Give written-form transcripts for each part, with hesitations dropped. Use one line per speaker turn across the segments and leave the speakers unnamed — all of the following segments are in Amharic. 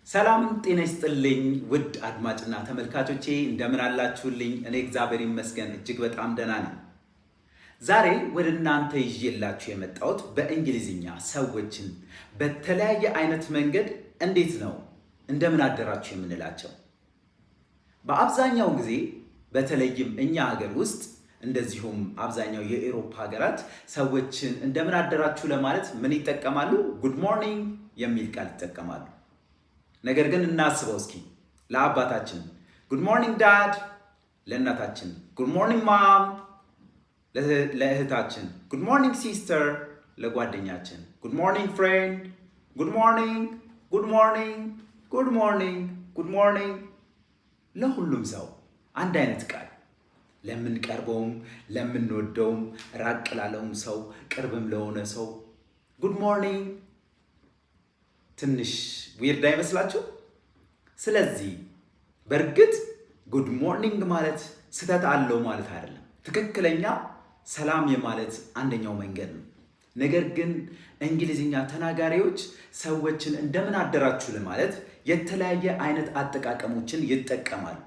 ሰላም ጤና ይስጥልኝ ውድ አድማጭና ተመልካቾቼ እንደምን አላችሁልኝ? እኔ እግዚአብሔር ይመስገን እጅግ በጣም ደህና ነኝ። ዛሬ ወደ እናንተ ይዤላችሁ የመጣሁት በእንግሊዝኛ ሰዎችን በተለያየ አይነት መንገድ እንዴት ነው እንደምን አደራችሁ የምንላቸው። በአብዛኛው ጊዜ በተለይም እኛ ሀገር ውስጥ እንደዚሁም አብዛኛው የአውሮፓ ሀገራት ሰዎችን እንደምን አደራችሁ ለማለት ምን ይጠቀማሉ? ጉድ ሞርኒንግ የሚል ቃል ይጠቀማሉ። ነገር ግን እናስበው እስኪ ለአባታችን ጉድ ሞርኒንግ ዳድ፣ ለእናታችን ጉድ ሞርኒንግ ማም፣ ለእህታችን ጉድ ሞርኒንግ ሲስተር፣ ለጓደኛችን ጉድ ሞርኒንግ ፍሬንድ፣ ጉድ ሞርኒንግ ጉድ ሞርኒንግ ጉድ ሞርኒንግ ጉድ ሞርኒንግ። ለሁሉም ሰው አንድ አይነት ቃል፣ ለምንቀርበውም ለምንወደውም ራቅ ላለውም ሰው ቅርብም ለሆነ ሰው ጉድ ሞርኒንግ ትንሽ ዊርድ አይመስላችሁ? ስለዚህ በእርግጥ ጉድ ሞርኒንግ ማለት ስህተት አለው ማለት አይደለም። ትክክለኛ ሰላም የማለት አንደኛው መንገድ ነው። ነገር ግን እንግሊዝኛ ተናጋሪዎች ሰዎችን እንደምን አደራችሁ ለማለት የተለያየ አይነት አጠቃቀሞችን ይጠቀማሉ።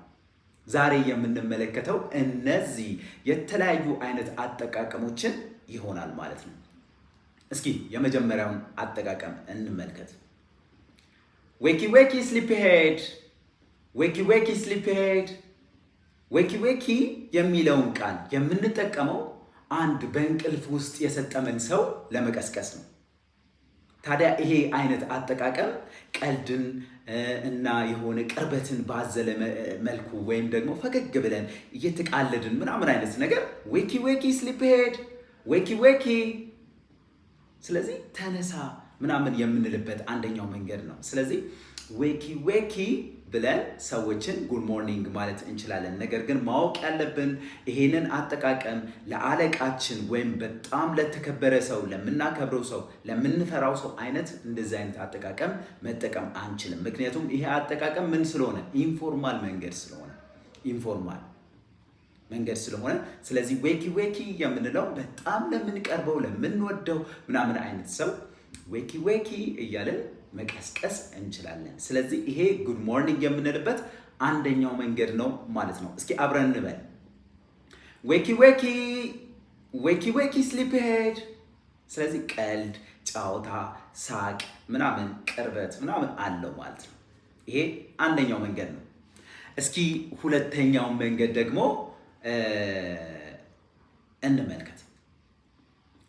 ዛሬ የምንመለከተው እነዚህ የተለያዩ አይነት አጠቃቀሞችን ይሆናል ማለት ነው። እስኪ የመጀመሪያውን አጠቃቀም እንመልከት። ዌኪ ዌኪ ስሊፕሄድ፣ ዌኪ ዌኪ ስሊፕሄድ። ዌኪ ዌኪ የሚለውን ቃል የምንጠቀመው አንድ በእንቅልፍ ውስጥ የሰጠመን ሰው ለመቀስቀስ ነው። ታዲያ ይሄ አይነት አጠቃቀም ቀልድን እና የሆነ ቅርበትን ባዘለ መልኩ ወይም ደግሞ ፈገግ ብለን እየተቃለድን ምናምን አይነት ነገር ዌኪ ዌኪ ስሊፕሄድ፣ ዌኪ ዌኪ፣ ስለዚህ ተነሳ ምናምን የምንልበት አንደኛው መንገድ ነው። ስለዚህ ዌኪ ዌኪ ብለን ሰዎችን ጉድ ሞርኒንግ ማለት እንችላለን። ነገር ግን ማወቅ ያለብን ይሄንን አጠቃቀም ለአለቃችን ወይም በጣም ለተከበረ ሰው፣ ለምናከብረው ሰው፣ ለምንፈራው ሰው አይነት እንደዚህ አይነት አጠቃቀም መጠቀም አንችልም። ምክንያቱም ይሄ አጠቃቀም ምን ስለሆነ ኢንፎርማል መንገድ ስለሆነ ስለዚህ ዌኪ ዌኪ የምንለው በጣም ለምንቀርበው ለምንወደው ምናምን አይነት ሰው ዌኪ ዌኪ እያለን መቀስቀስ እንችላለን። ስለዚህ ይሄ ጉድ ሞርኒንግ የምንልበት አንደኛው መንገድ ነው ማለት ነው። እስኪ አብረን እንበል። ዌኪ ዌኪ፣ ዌኪ ዌኪ ስሊፕሄድ። ስለዚህ ቀልድ፣ ጫወታ፣ ሳቅ ምናምን ቅርበት ምናምን አለው ማለት ነው። ይሄ አንደኛው መንገድ ነው። እስኪ ሁለተኛውን መንገድ ደግሞ እንመልከት።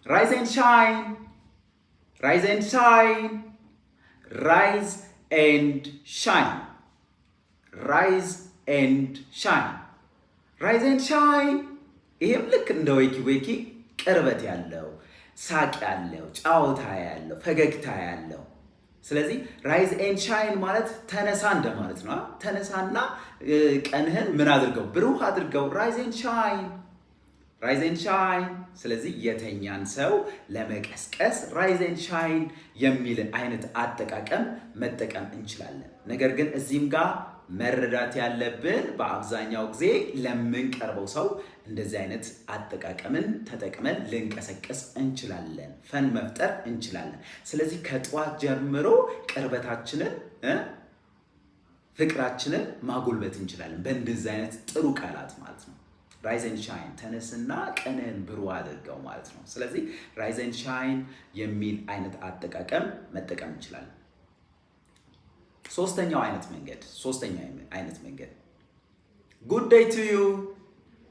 ራይዝ ኤንድ ሻይን፣ ራይዝ ኤንድ ሻይን፣ ራይዝ ኤንድ ሻይን፣ ራይዝ ኤንድ ሻይን፣ ራይዝ ኤንድ ሻይን። ይሄም ልክ እንደ ዌኪ ዌኪ ቅርበት ያለው ሳቅ ያለው ጫወታ ያለው ፈገግታ ያለው። ስለዚህ ራይዝ ኤንድ ሻይን ማለት ተነሳ እንደማለት ነው። ተነሳና ቀንህን ምን አድርገው? ብሩህ አድርገው። ራይዝ ኤንድ ሻይን፣ ራይዝ ኤንድ ሻይን። ስለዚህ የተኛን ሰው ለመቀስቀስ ራይዝ ኤንድ ሻይን የሚል አይነት አጠቃቀም መጠቀም እንችላለን። ነገር ግን እዚህም ጋር መረዳት ያለብን በአብዛኛው ጊዜ ለምንቀርበው ሰው እንደዚህ አይነት አጠቃቀምን ተጠቅመን ልንቀሰቅስ እንችላለን፣ ፈን መፍጠር እንችላለን። ስለዚህ ከጠዋት ጀምሮ ቅርበታችንን ፍቅራችንን ማጎልበት እንችላለን በእንደዚህ አይነት ጥሩ ቃላት ማለት ነው። ራይዝ ኤንድ ሻይን፣ ተነስና ቀንን ብሩህ አድርገው ማለት ነው። ስለዚህ ራይዝ ኤንድ ሻይን የሚል አይነት አጠቃቀም መጠቀም እንችላለን። ሶስተኛው አይነት መንገድ ጉድ ዴይ ቱ ዩ፣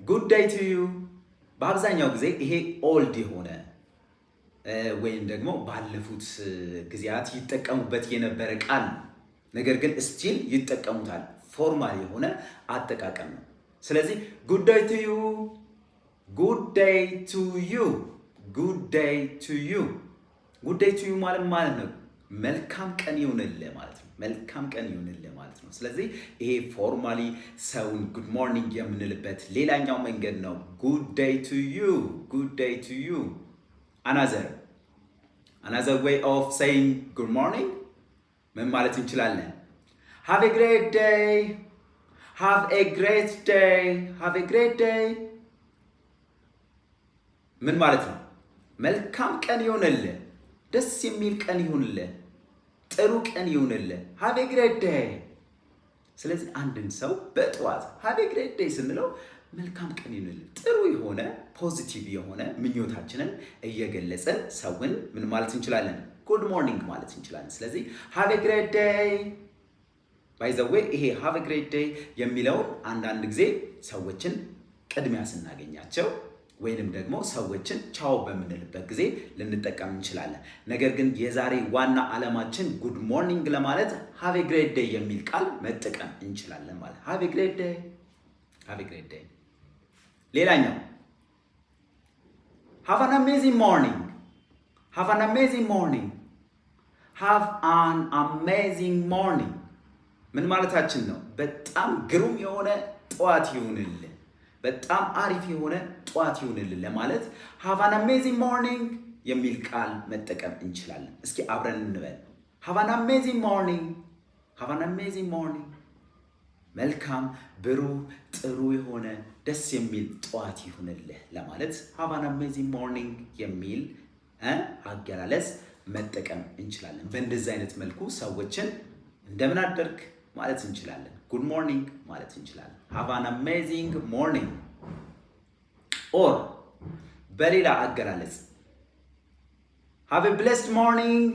ጉድ ዴይ ቱ ዩ። በአብዛኛው ጊዜ ይሄ ኦልድ የሆነ ወይም ደግሞ ባለፉት ጊዜያት ይጠቀሙበት የነበረ ቃል ነው። ነገር ግን ስቲል ይጠቀሙታል። ፎርማል የሆነ አጠቃቀም ነው። ስለዚህ ጉድ ዴይ ቱ ዩ፣ ጉድ ዴይ ቱ ዩ፣ ጉድ ዴይ ቱ ዩ። ጉድ ዴይ ቱ ዩ ማለት ነው መልካም ቀን ይሁንልህ ማለት ነው። መልካም ቀን ይሁንልህ ማለት ነው። ስለዚህ ይሄ ፎርማሊ ሰውን ጉድ ሞርኒንግ የምንልበት ሌላኛው መንገድ ነው። ጉድ ዴይ ቱ ዩ፣ ጉድ ዴይ ቱ ዩ። አናዘር ዌይ ኦፍ ሴይንግ ጉድ ሞርኒንግ ምን ማለት እንችላለን? ሃቭ ኤ ግሬት ዴይ፣ ሃቭ ኤ ግሬት ዴይ፣ ሃቭ ኤ ግሬት ዴይ። ምን ማለት ነው? መልካም ቀን ይሁንልህ፣ ደስ የሚል ቀን ይሁንልህ። ጥሩ ቀን ይሁንልህ። ሃቭ ኤ ግሬት ዴይ። ስለዚህ አንድን ሰው በጠዋት ሃቭ ኤ ግሬት ዴይ ስንለው መልካም ቀን ይሁንልህ፣ ጥሩ የሆነ ፖዚቲቭ የሆነ ምኞታችንን እየገለጸን ሰውን ምን ማለት እንችላለን? ጉድ ሞርኒንግ ማለት እንችላለን። ስለዚህ ሃቭ ኤ ግሬት ዴይ። ባይ ዘ ዌይ ይሄ ሃቭ ኤ ግሬት ዴይ የሚለውን አንዳንድ ጊዜ ሰዎችን ቅድሚያ ስናገኛቸው ወይንም ደግሞ ሰዎችን ቻው በምንልበት ጊዜ ልንጠቀም እንችላለን። ነገር ግን የዛሬ ዋና ዓላማችን ጉድ ሞርኒንግ ለማለት ሃቭ ኤ ግሬት ዴይ የሚል ቃል መጠቀም እንችላለን ማለት ሃቭ ኤ ግሬት ዴይ፣ ሃቭ ኤ ግሬት ዴይ። ሌላኛው ሃቭ አን አሜዚንግ ሞርኒንግ፣ ሃቭ አን አሜዚንግ ሞርኒንግ፣ ሃቭ አን አሜዚንግ ሞርኒንግ ምን ማለታችን ነው? በጣም ግሩም የሆነ ጠዋት ይሁንልህ፣ በጣም አሪፍ የሆነ ጠዋት ይሁንልህ ለማለት ሃቭ አን አሜዚንግ ሞርኒንግ የሚል ቃል መጠቀም እንችላለን። እስኪ አብረን እንበል። ሃቭ አን አሜዚንግ ሞርኒንግ፣ ሃቭ አን አሜዚንግ ሞርኒንግ። መልካም ብሩህ ጥሩ የሆነ ደስ የሚል ጠዋት ይሁንልህ ለማለት ሃቭ አን አሜዚንግ ሞርኒንግ የሚል አገላለጽ መጠቀም እንችላለን። በእንደዚህ አይነት መልኩ ሰዎችን እንደምን አደርክ ማለት እንችላለን። ጉድ ሞርኒንግ ማለት እንችላለን። ሃቭ አን አሜዚንግ ሞርኒንግ። ኦር በሌላ አገላለጽ ሃቭ ኤ ብሌስድ ሞርኒንግ፣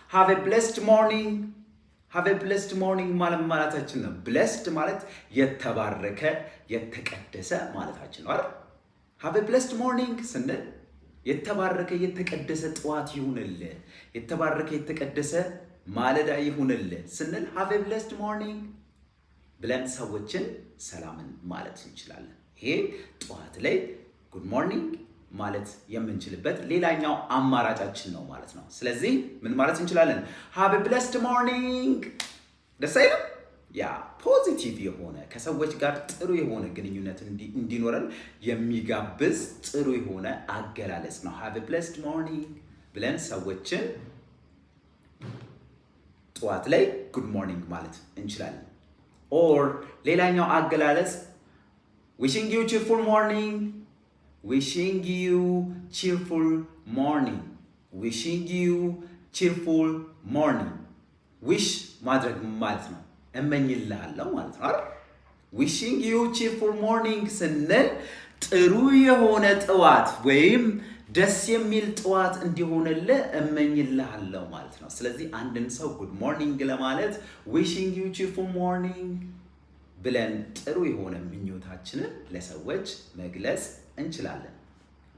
ሃቭ ኤ ብሌስድ ሞርኒንግ፣ ሃቭ ኤ ብሌስድ ሞርኒንግ ማለታችን ነው። ብሌስድ ማለት የተባረከ የተቀደሰ ማለታችን ነው አይደል? ሃቭ ኤ ብሌስድ ሞርኒንግ ስንል የተባረከ የተቀደሰ ጠዋት ይሁንልህ፣ የተባረከ የተቀደሰ ማለዳ ይሁንልህ ስንል ሃቭ ኤ ብሌስድ ሞርኒንግ ብለን ሰዎችን ሰላምን ማለት እንችላለን። ይሄ ጠዋት ላይ ጉድ ሞርኒንግ ማለት የምንችልበት ሌላኛው አማራጫችን ነው ማለት ነው። ስለዚህ ምን ማለት እንችላለን? ሃቭ ኤ ብሌስድ ሞርኒንግ። ደስ አይልም? ያ ፖዚቲቭ የሆነ ከሰዎች ጋር ጥሩ የሆነ ግንኙነት እንዲኖረን የሚጋብዝ ጥሩ የሆነ አገላለጽ ነው። ሃቭ ኤ ብሌስድ ሞርኒንግ ብለን ሰዎችን ጠዋት ላይ ጉድ ሞርኒንግ ማለት እንችላለን። ኦር ሌላኛው አገላለጽ ዊሺንግ ዩ ቺርፉል ሞርኒንግ፣ ዊሺንግ ዩ ቺርፉል ሞርኒንግ፣ ዊሺንግ ዩ ቺርፉል ሞርኒንግ። ዊሽ ማድረግ ማለት ነው፣ እመኝልሃለሁ ማለት ነው አይደል? ዊሺንግ ዩ ቺርፉል ሞርኒንግ ስንል ጥሩ የሆነ ጠዋት ወይም ደስ የሚል ጠዋት እንዲሆንልህ እመኝልሃለሁ ማለት ነው። ስለዚህ አንድን ሰው ጉድ ሞርኒንግ ለማለት ዊሺንግ ዩ ቺርፉል ሞርኒንግ ብለን ጥሩ የሆነ ምኞታችንን ለሰዎች መግለጽ እንችላለን።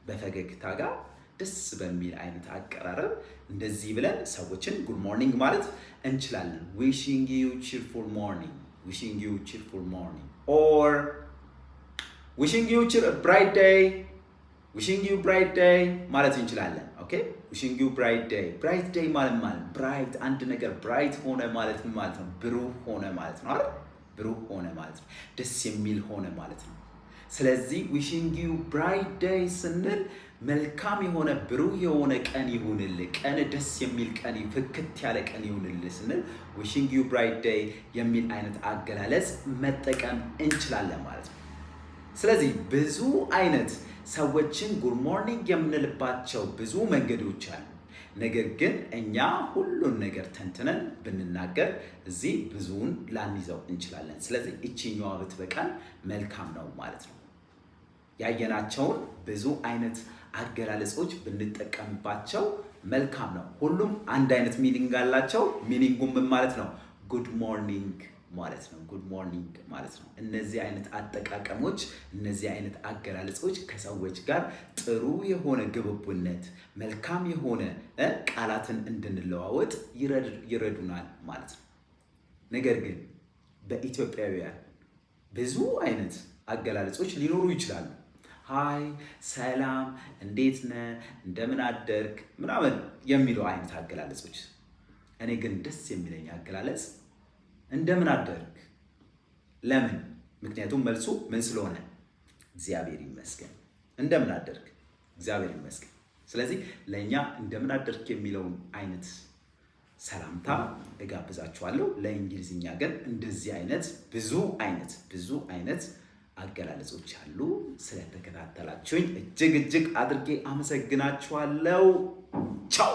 በፈገግታ ጋር ደስ በሚል አይነት አቀራረብ እንደዚህ ብለን ሰዎችን ጉድ ሞርኒንግ ማለት እንችላለን። ዊሺንግ ዩ ቺርፉል ሞርኒንግ፣ ዊሺንግ ዩ ቺርፉል ሞርኒንግ። ኦር ዊሺንግ ዩ ብራይት ዴይ፣ ዊሺንግ ዩ ብራይት ዴይ ማለት እንችላለን። ኦኬ ዊሺንግ ዩ ብራይት ዴይ። ብራይት ዴይ ማለት ብራይት አንድ ነገር ብራይት ሆነ ማለት ምን ማለት ነው? ብሩህ ሆነ ማለት ነው አይደል? ብሩህ ሆነ ማለት ነው፣ ደስ የሚል ሆነ ማለት ነው። ስለዚህ ዊሺንግ ዩ ብራይት ዴይ ስንል መልካም የሆነ ብሩህ የሆነ ቀን ይሁንልህ፣ ቀን ደስ የሚል ቀን፣ ፍክት ያለ ቀን ይሁንልህ ስንል ዊሺንግ ዩ ብራይት ዴይ የሚል አይነት አገላለጽ መጠቀም እንችላለን ማለት ነው። ስለዚህ ብዙ አይነት ሰዎችን ጉድ ሞርኒንግ የምንልባቸው ብዙ መንገዶች አሉ። ነገር ግን እኛ ሁሉን ነገር ተንትነን ብንናገር እዚህ ብዙውን ላንይዘው እንችላለን። ስለዚህ እቺኛዋ ብትበቃን መልካም ነው ማለት ነው። ያየናቸውን ብዙ አይነት አገላለጾች ብንጠቀምባቸው መልካም ነው። ሁሉም አንድ አይነት ሚኒንግ አላቸው። ሚኒንጉም ምን ማለት ነው? ጉድ ሞርኒንግ ማለት ነው። ጉድ ሞርኒንግ ማለት ነው። እነዚህ አይነት አጠቃቀሞች፣ እነዚህ አይነት አገላለጾች ከሰዎች ጋር ጥሩ የሆነ ግብቡነት፣ መልካም የሆነ ቃላትን እንድንለዋወጥ ይረዱናል ማለት ነው። ነገር ግን በኢትዮጵያውያን ብዙ አይነት አገላለጾች ሊኖሩ ይችላሉ። ሃይ፣ ሰላም፣ እንዴት ነህ፣ እንደምን አደርክ ምናምን የሚለው አይነት አገላለጾች። እኔ ግን ደስ የሚለኝ አገላለጽ እንደምን አደርክ። ለምን? ምክንያቱም መልሱ ምን ስለሆነ? እግዚአብሔር ይመስገን። እንደምን አደርክ፣ እግዚአብሔር ይመስገን። ስለዚህ ለእኛ እንደምን አደርክ የሚለውን አይነት ሰላምታ እጋብዛችኋለሁ። ለእንግሊዝኛ ግን እንደዚህ አይነት ብዙ አይነት አገላለጾች አሉ። ስለተከታተላችሁኝ እጅግ አድርጌ አመሰግናችኋለሁ። ቻው።